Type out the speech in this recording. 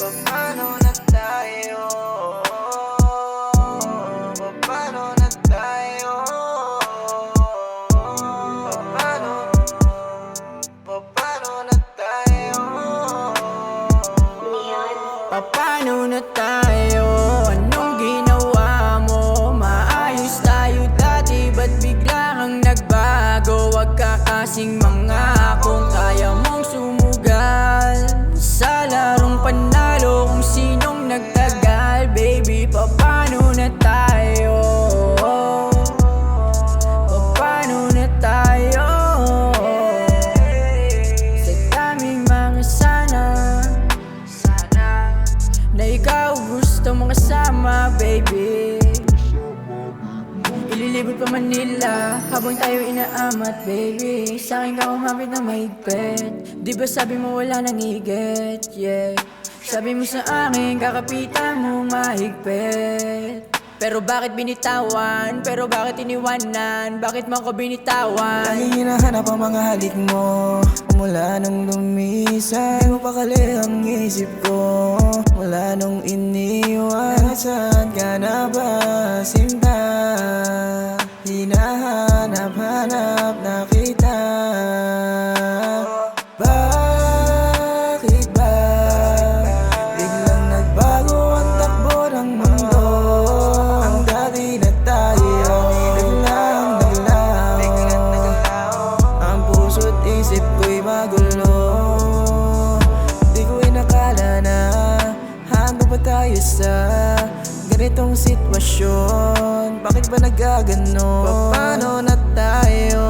Paano na tayo? Paano na tayo? Paano na tayo? Paano na tayo? Anong ginawa mo? Maayos tayo dati, ba't bigla kang nagbago? Wag ka kasing mangakong kaya mong sumugal sa larong panalo kung sinong nagtagal. Baby, paano na tayo? Paano na tayo? Sa daming mga sana na ikaw gusto mong kasama, baby. Ililibot pa Manila habang tayo inaamat, baby. Sa'kin ka umapit na mahigpit. Di ba sabi mo wala nang higit, yeah. Sabi mo sa akin kakapitan mo mahigpit. Pero bakit binitawan? Pero bakit iniwanan? Bakit mo ako binitawan? Laging hinahanap ang mga halik mo mula nung lumisan. Di mo pakali ang isip ko mula nung iniwan. Nasaan ka na ba, Sinta? Hinahanap-hanap na kita. Bakit ba biglang nagbago ang takbo ng mundo? Ang dati na tayo biglang naglaho. Ang puso't isip ko'y magulo. Di ko inakala na hanggang pa tayo sa ganitong sitwasyon. Bakit ba nagkaganon? Paano na tayo?